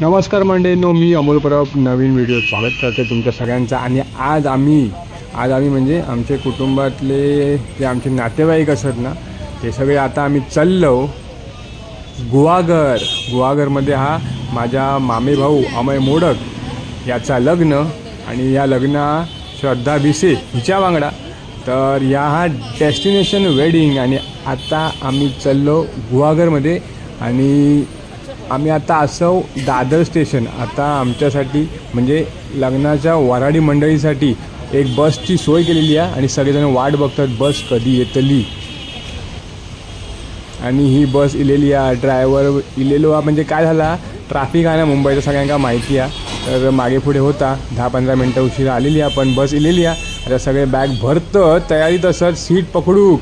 नमस्कार मंडळींनो, मी अमोल परब नवीन व्हिडिओ स्वागत करते तुमच्या सगळ्यांचं। आणि आज आम्ही म्हणजे आमचे कुटुंबातले जे आमचे नातेवाईक असतात ना, ते सगळे आता आम्ही चाललो गुहागरमध्ये। हा माझ्या मामे भाऊ अमय मोडक याचा लग्न आणि या लग्ना श्रद्धा भिसे हिच्या वांगडा। तर या हा डेस्टिनेशन वेडिंग आणि आता आम्ही चाललो गुहागरमध्ये। आणि आम्ही आता असो दादर स्टेशन। आता आमच्यासाठी म्हणजे लग्नाच्या वराडी मंडळीसाठी एक बसची सोय केलेली आहे आणि सगळेजण वाट बघतात बस कधी येतली। आणि ही बस इलेली आहे, ड्रायव्हर इलेलो म्हणजे काय झाला, ट्रॅफिक आहे ना मुंबईचं सगळ्यांना माहिती आहे। तर मागे पुढे होता 10-15 मिनटं उशिरा आलेली आहे, पण बस इलेली आहे। आता सगळे बॅग भरतं तयारीत असत सीट पकडूक।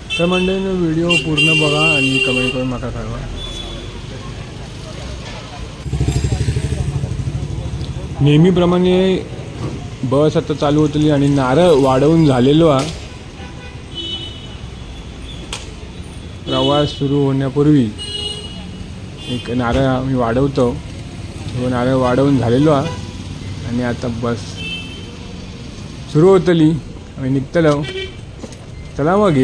तर मंडळींनो, व्हिडिओ पूर्ण बघा आणि कमेंट करून मला कळवा। नेहमीप्रमाणे बस आता चालू होतली आणि नारळ वाढवून झालेलो आहे। प्रवास सुरू होण्यापूर्वी एक नारळ आम्ही वाढवतो, तो नारळ वाढवून झालेलो आहे आणि आता बस सुरू होतली, आम्ही निघतलो। चला मग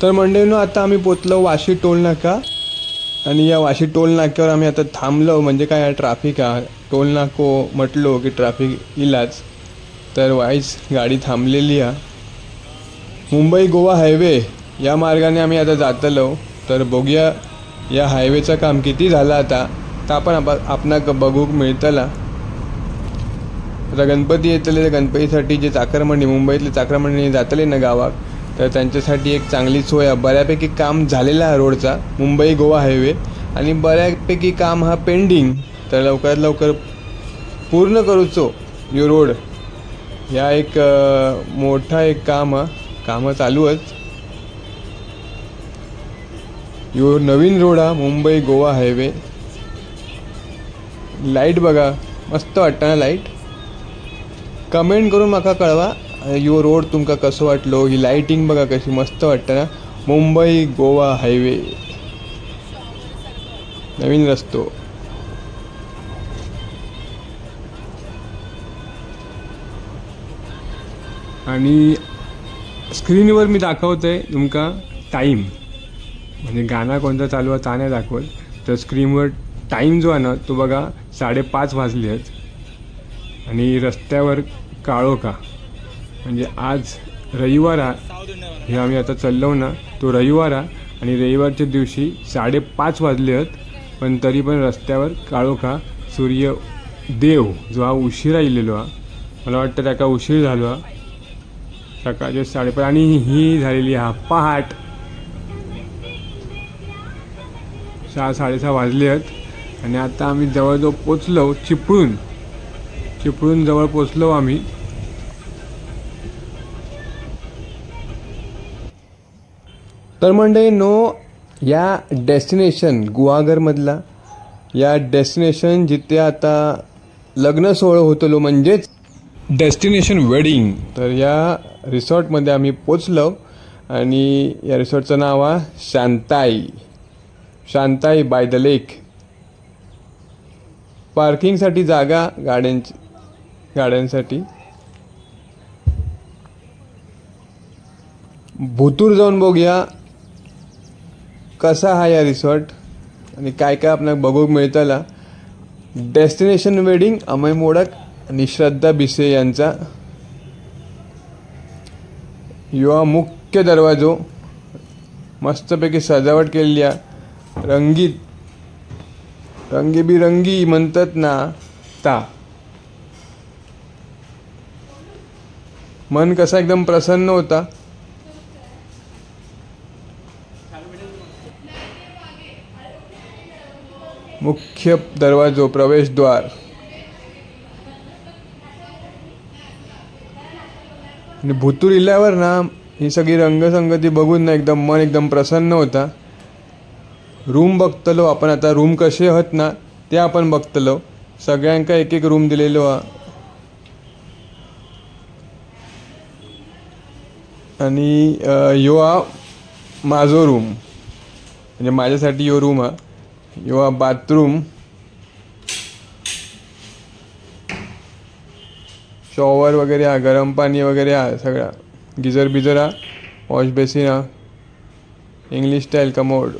तर मंडळींनो, आता आम्ही पोचलो वाशी टोल नाका। आणि या वाशी टोल नाक्यावर आम्ही आता थांबलो, म्हणजे काय ट्रॅफिक आहे। टोल नाको म्हटलो की ट्रॅफिक इलाच, तर वाईच गाडी थांबलेली आहे। मुंबई गोवा हायवे या मार्गाने आम्ही आता जातलो। तर बघूया या हायवेचं काम किती झालं आता, तर आपणाक बघूक मिळतला। आता गणपती येतले, गणपतीसाठी जे चाकरमानी मुंबईतले चाकरमानी जातले ना गावात, तर त्यांच्यासाठी एक चांगली सोय आहे। बऱ्यापैकी काम झालेला आहे रोडचा, मुंबई गोवा हायवे, आणि बऱ्यापैकी काम हा पेंडिंग। तर लवकरात लवकर पूर्ण करूचो यो रोड। या एक मोठा एक कामं चालू आहेत। यो नवीन रोड हा मुंबई गोवा हायवे। लाईट बघा, मस्त वाटतं ना लाईट। कमेंट करून माका कळवा यो रोड तुमका कसं वाटलो, ही लाईटिंग बघा कशी मस्त वाटतं ना। मुंबई गोवा हायवे नवीन रस्तो। आणि स्क्रीनवर मी दाखवतोय तुमका टाईम, म्हणजे गाणं कोणतं चालू आहे ता नाही दाखवत, तर स्क्रीनवर टाईम जो आहे ना तो बघा 5:30 वाजले आहेत। आणि रस्त्यावर काळोखा, म्हणजे आज रविवार हे आम्ही आता चाललो ना, तो रविवार आणि रविवारच्या दिवशी 5:30 वाजले आहेत, पण तरी पण रस्त्यावर काळोखा। सूर्यदेव जो हा उशिरा इलेलो हा, मला वाटतं त्याका उशीर झालो हा, सकाळचे 5:30। आणि ही झालेली हा पहाट 6-6:30 वाजले आहेत। आणि आता आम्ही जवळजवळ पोचलो, चिपळूण जवळ पोचलो आम्ही। तर मंडळींनो, या डेस्टिनेशन गुहागरमधला या डेस्टिनेशन जिथे आता लग्न सोहळा होतलो, म्हणजेच डेस्टिनेशन वेडिंग, तर या रिसॉर्टमध्ये आम्ही पोचलो। आणि या रिसॉर्टचं नाव आहे शांताई बाय द लेक। पार्किंगसाठी जागा गाड्यांसाठी। भूतूर जाऊन बघूया कसा हा या रिसॉर्ट आणि काय काय आपल्याला बघूक मिळतला। डेस्टिनेशन वेडिंग अमय मोडक आणि श्रद्धा भिसे यांचा युवा मुख्य दरवाजो मस्तपैकी सजावट केलेली आहे। रंगीबिरंगी म्हणतात ना ता। मन कसा एकदम प्रसन्न होता। मुख्य दरवाजो प्रवेशद्वार आणि भुतूर इल्यावर ना ही सगळी रंगसंगती बघून ना एकदम मन एकदम प्रसन्न होता. रूम बघतलो आपण आता. रूम कसे आहेत ना ते आपण बघतलो. सगळ्यांका एक एक रूम दिलेलो हा. आणि यो हा माझो रूम, म्हणजे माझ्यासाठी यो रूम हा. यो हा बाथरूम, शॉवर वगैरे हा, गरम पाणी वगैरे हा, सगळा गिझर बिझर हा, वॉश बेसिन हा, इंग्लिश स्टाईल कमोड.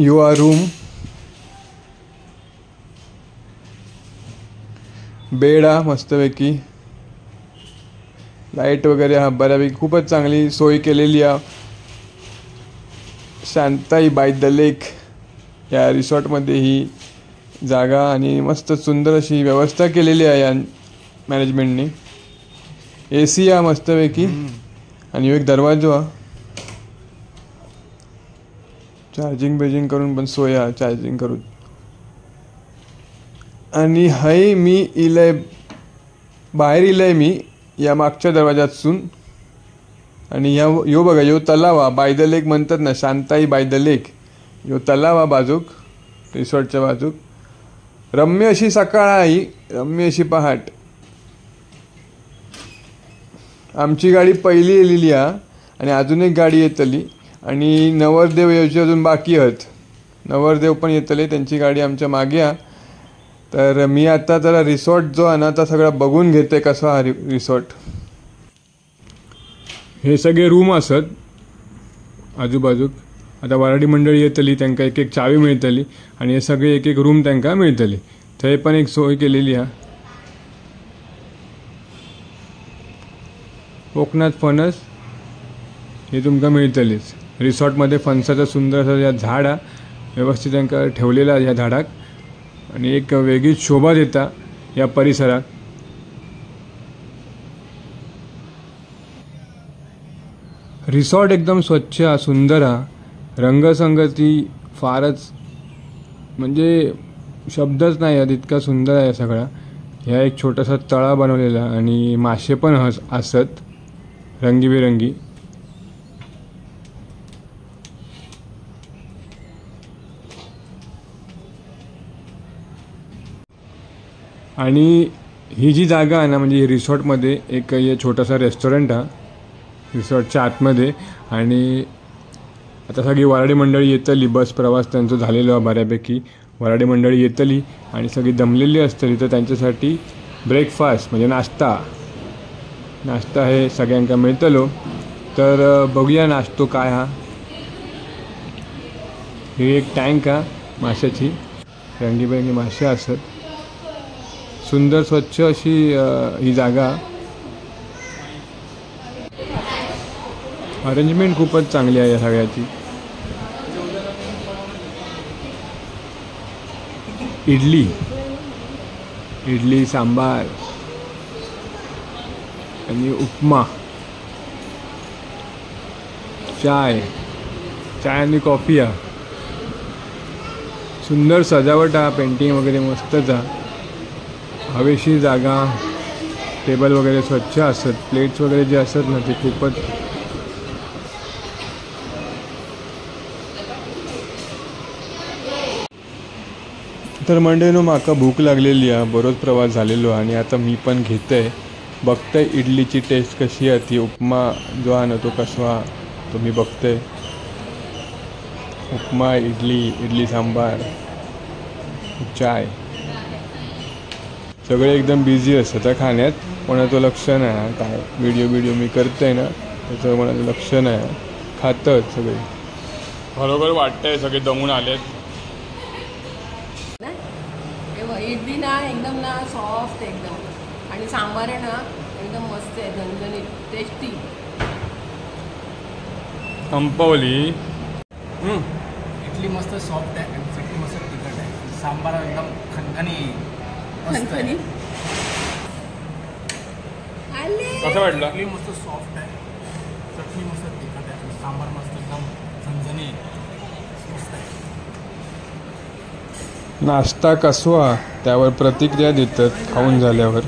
यो हा रूम. बेड हा मस्तपैकी. लाईट वगैरे हा बऱ्यापैकी खूपच चांगली सोय केलेली आहे. शांताई बाय द लेक या रिसॉर्टमध्ये ही जागा आणि मस्त सुंदर अशी व्यवस्था केलेली आहे या मॅनेजमेंटने. AC हा मस्तपैकी. आणि एक दरवाजा हा. चार्जिंग बेजिंग करून पण सोय हा, चार्जिंग करून. आणि हाय मी इलय, बाहेर इलय मी या मागच्या दरवाजातून. आणि यो बघा, यो तलाव हा. बाय द लेक म्हणतात ना, शांताई बाय द लेक. यो तलाव हा बाजूक, रिसॉर्टच्या बाजूक. रम्य अशी सकाळ आहे, रम्य अशी पहाट. आमची गाडी पहिली येलेली हा आणि अजून एक गाडी येतली. आणि नवरदेव यायचे अजून बाकी आहेत. नवरदेव पण येतले, त्यांची गाडी आमच्या मागे हा. तर मी आता जरा रिसॉर्ट जो आहे ना आता सगळा बघून घेते कसा हा रिसॉर्ट. हे सगळे रूम असत आजूबाजूक. आता वराडी मंडळी येतली, त्यांना एक एक चावी मिळतली आणि हे सगळे एक एक रूम त्यांना मिळतली. थंय पण एक सोय केलेली हा. कोकणात फणस हे तुमका मिळतलीच. रिसॉर्टमध्ये फणसाचं सुंदर असं या झाड हा व्यवस्थित त्यांना ठेवलेला या झाडाक. आणि एक वेगळीच शोभा देता या परिसरात. रिसॉर्ट एकदम स्वच्छ हा, सुंदर हा. रंगसंगती फारच, म्हणजे शब्दच नाही आहेत, इतका सुंदर आहे सगळा. ह्या एक छोटासा तळा बनवलेला आणि मासे पण असत रंगीबेरंगी. आणि ही जी जागा आहे ना, म्हणजे रिसॉर्टमध्ये एक हे छोटासा रेस्टॉरंट हा रिसॉर्टच्या आतमध्ये. आणि आता सगळी वराडी मंडळी येतली, बस प्रवास त्यांचं झालेलं आहे बऱ्यापैकी. वराडी मंडळी येतली आणि सगळी दमलेली असतली, तर त्यांच्यासाठी ब्रेकफास्ट म्हणजे नाश्ता हे सगळ्यांका मिळतलो. तर बघूया नाश्तो काय हा. ही एक टँक हा माशाची, रंगीबेरंगी मासे असत. सुंदर स्वच्छ अशी ही जागा. अरेंजमेंट खूपच चांगली आहे या सगळ्याची. इडली सांबार आणि उपमा, चाय आणि कॉफी हा. सुंदर सजावट हा, पेंटिंग वगैरे मस्तच हा. हवेशीर जागा, टेबल वगैरे स्वच्छ असत. प्लेट्स वगैरे जे असत ना ते खूपच. तर मंडळीनो माका भूक लागलेली आहे, बरोच प्रवास झालेलो आणि आता मी पण घेतोय, बघतोय इडलीची टेस्ट कशी आहे ती. उपमा जो आहे ना तो कसा तो मी बघतोय. उपमा, इडली सांबार, चाय, सगळे एकदम बिझी असतं खाण्यात. कोणाचं लक्ष नाही काय व्हिडिओ मी करतोय ना त्याचं कोणाचं लक्ष नाही. खातात सगळे. बरोबर वाटतंय सगळे दमून आलेत. इडली ना एकदम ना सॉफ्ट एकदम, आणि सांबार आहे ना एकदम मस्त आहे, झणझणीत टेस्टी. संपवली. इडली मस्त सॉफ्ट आहे आणि चटणी मस्त तिखट आहे. सांबार एकदम खणखणी मस्त आहे. कसं वाटलं? इडली मस्त सॉफ्ट आहे. चटणी मस्त तिखट आहे, सांबार मस्त एकदम झणझणीत मस्त आहे. नाश्ता कसवा त्यावर प्रतिक्रिया देतात खाऊन झाल्यावर.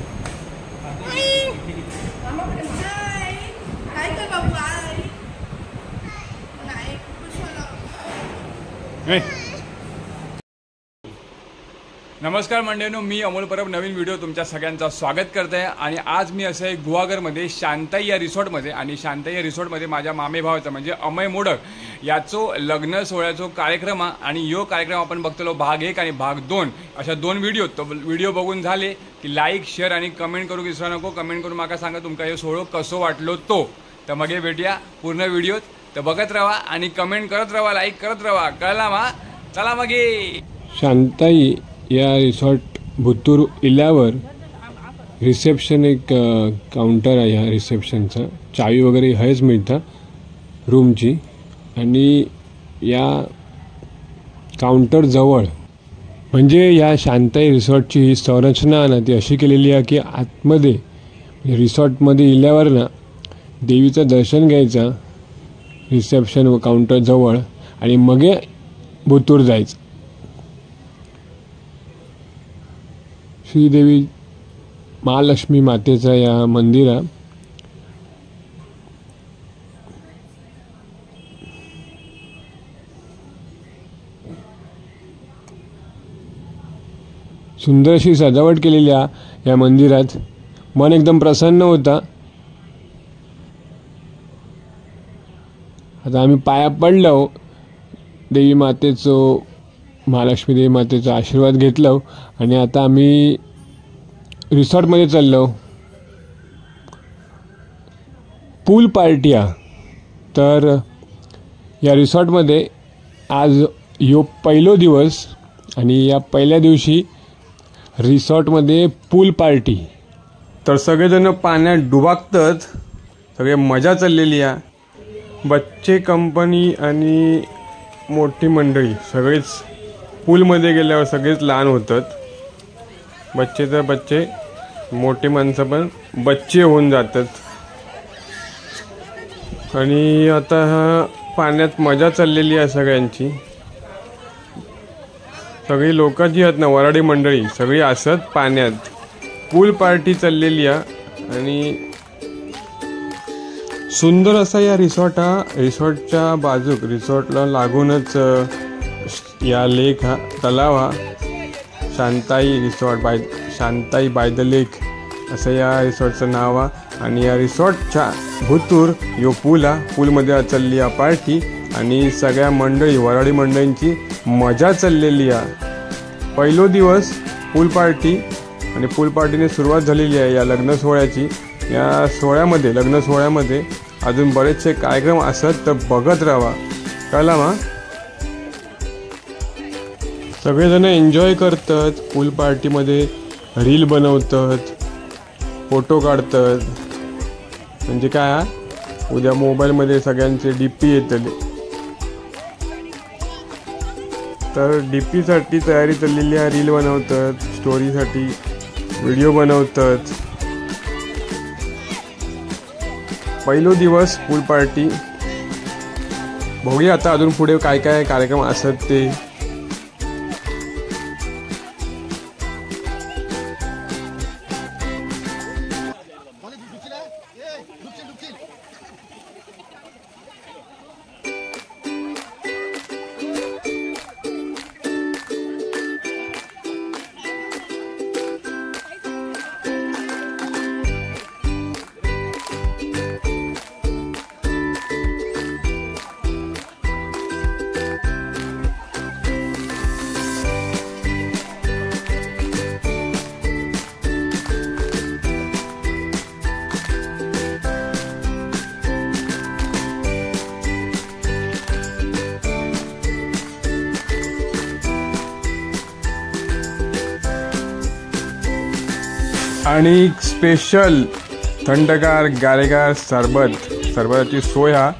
नमस्कार मंडळींनो, मी अमोल परब नवीन व्हिडिओ तुमच्या सगळ्यांचं स्वागत करते. आणि आज मी असं आहे गुहागरमध्ये शांताई या रिसॉर्टमध्ये, आणि शांताई या रिसॉर्टमध्ये माझ्या मामे भावाचा म्हणजे अमय मोडक याचो लग्न सोहळ्याचो कार्यक्रम. आणि यो कार्यक्रम आपण बघतलो भाग 1 आणि भाग 2 अशा 2 व्हिडिओ. तो व्हिडिओ बघून झाले की लाईक शेअर आणि कमेंट करू विसरू नको. कमेंट करून माका सांगा तुमका हे सोहळो कसो वाटलो तो. तर मग हे भेटूया पूर्ण व्हिडिओत. तर बघत राहा आणि कमेंट करत राहा, लाईक करत राहा. कळला मा? चला मग शांताई या रिसॉर्ट भुतूर इल्यावर रिसेप्शन एक काउंटर आहे. ह्या रिसेप्शनचा चावी वगैरे हेच मिळतं रूमची. आणि या काउंटरजवळ म्हणजे या शांताई रिसॉर्टची ही संरचना ना ती अशी केलेली आहे की आतमध्ये रिसॉर्टमध्ये इल्यावर ना देवीचं दर्शन घ्यायचं रिसेप्शन व काउंटरजवळ आणि मग भुतूर जायचं. श्रीदेवी महालक्ष्मी मातेचा या मंदिरा सुंदर अशी सजावट केलेली आहे या मंदिरात. मन एकदम प्रसन्न होता. आता आम्ही पाया पडलो, देवी मातेचं महालक्ष्मी देवी मातेचा आशीर्वाद घेतला आणि आता आम्ही रिसॉर्टमध्ये चाललो. पूल पार्टी आहे. तर या रिसॉर्टमध्ये आज यो पहिलो दिवस आणि या पहिल्या दिवशी रिसॉर्टमध्ये पूल पार्टी. तर सगळेजण पाण्यात डुबाकतात, सगळे मजा चाललेली आहे. बच्चे कंपनी आणि मोठी मंडळी सगळेच पूलमध्ये गेल्यावर सगळेच लहान होतात. बच्चे तर बच्चे, मोठी माणसं पण बच्चे होऊन जातात. आणि आता हा पाण्यात मजा चाललेली आहे सगळ्यांची. सगळी लोक जी आहेत ना, वराडी मंडळी सगळी असत पाण्यात. पूल पार्टी चाललेली आहे. आणि सुंदर असा या रिसॉर्ट हा. रिसॉर्टच्या बाजूक रिसॉर्टला लागूनच या लेक हा तलाव हा Shantai resort Shantai by the lake असं या रिसॉर्टचं नाव आहे. आणि या रिसॉर्टच्या भुतूर यो पूल हा. पूलमध्ये चालली आहे पार्टी आणि सगळ्या मंडळी वराडी मंडळींची मजा चाललेली आहे. पहिलो दिवस पूल पार्टी आणि पूल पार्टीने सुरुवात झालेली आहे या लग्न सोहळ्याची. या सोहळ्यामध्ये लग्न सोहळ्यामध्ये अजून बरेचसे कार्यक्रम असत, तर बघत राहा. कळला मा? सगळेजण एन्जॉय करतात. पूल पार्टीमध्ये रील बनवतात, फोटो काढतात. म्हणजे काय, उद्या मोबाईलमध्ये सगळ्यांचे DP येतले. तर DPसाठी तयारी चाललेली आहे. रील बनवतात, स्टोरीसाठी व्हिडिओ बनवतात. पहिलो दिवस पूल पार्टी. बघूया आता अजून पुढे काय काय कार्यक्रम असतात ते. आणि स्पेशल थंडगार गारेगार सरबताची सोय हा.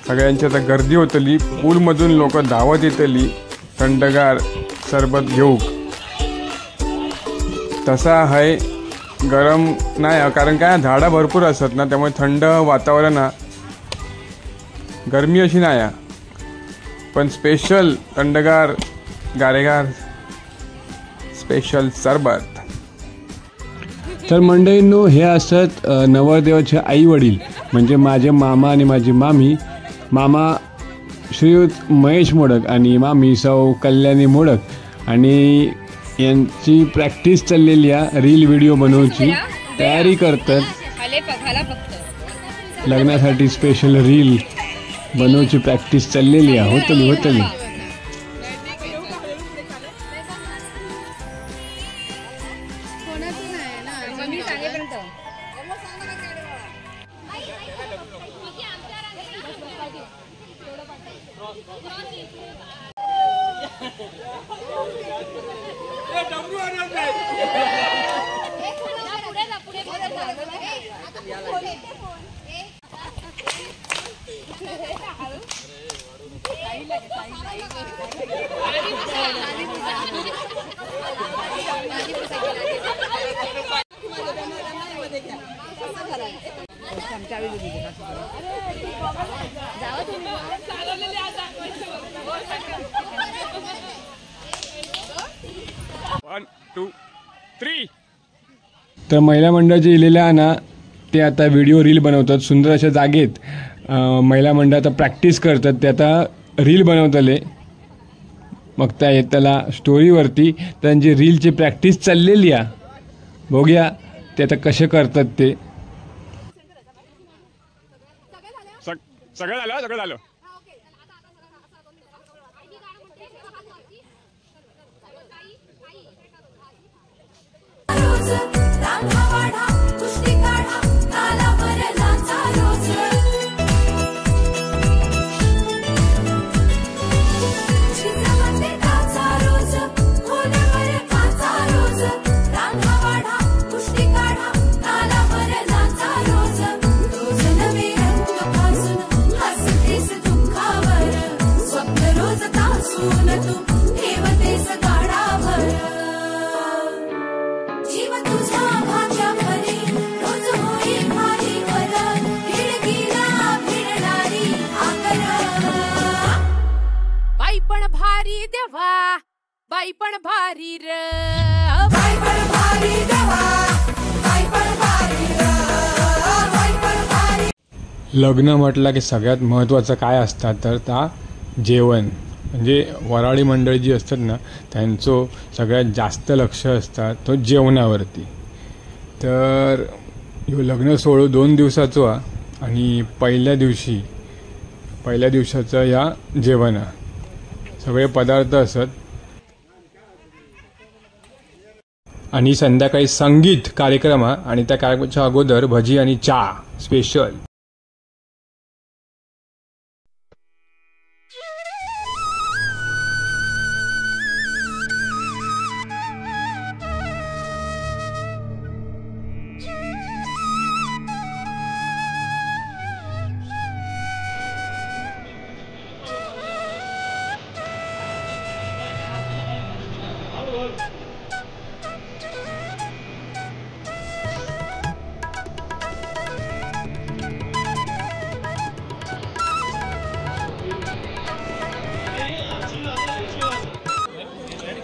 सगळ्यांची आता गर्दी होतली. पूलमधून लोक धावत येतली थंडगार सरबत घेऊक. तसा आहे गरम नाही, कारण काय झाडं भरपूर असतात ना, त्यामुळे थंड वातावरण गरमी अशी नाही पण स्पेशल थंडगार गारेगार स्पेशल सरबत. तर मंडळींनो, हे असत नवरदेवाचे आई वडील म्हणजे माझे मामा आणि माझी मामी. मामा श्रीयुत महेश मोडक आणि मामी सौ कल्याणी मोडक, आणि यांची प्रॅक्टिस चाललेली आहे रील व्हिडिओ बनवची तयारी करतात. लग्नासाठी स्पेशल रील बनवची प्रॅक्टिस चाललेली आहे. होतली तर महिला मंडळ जे इलेलं आहे ना ते आता व्हिडिओ रील बनवतात सुंदर अशा जागेत. महिला मंडळ आता प्रॅक्टिस करतात, ते आता रील बनवतले. मग त्या त्याला स्टोरीवरती त्यांची रीलची प्रॅक्टिस चाललेली आहे. बघूया ते आता कसे करतात ते. सगळं झालं. बाई पण भारी र, लग्न म्हटलं की सगळ्यात महत्त्वाचं काय असतं तर त्या जेवण. म्हणजे वराडी मंडळी जी असतात ना त्यांचं सगळ्यात जास्त लक्ष असतात तो जेवणावरती. तर ह्यो लग्न सोहळो 2 दिवसाचो आणि पहिल्या दिवसाचं या जेवण सगळे पदार्थ असत. आणि संध्याकाळी संगीत कार्यक्रम आणि त्या कार्यक्रमाच्या अगोदर भजी आणि चहा स्पेशल.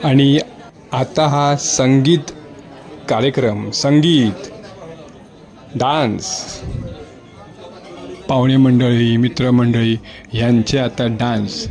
आणि आता हा संगीत कार्यक्रम, संगीत डान्स, पाहुणे मंडळी मित्रमंडळी यांचे आता डान्स.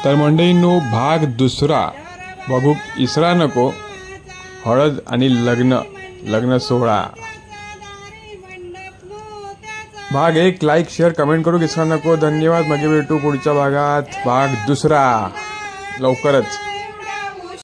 तर मंडळींनो भाग दुसरा बघू इसरा नको. हळद आणि लग्न सोहळा भाग 1 लाईक शेअर कमेंट करू विसरा नको. धन्यवाद. मग भेटू पुढच्या भागात भाग दुसरा लवकरच.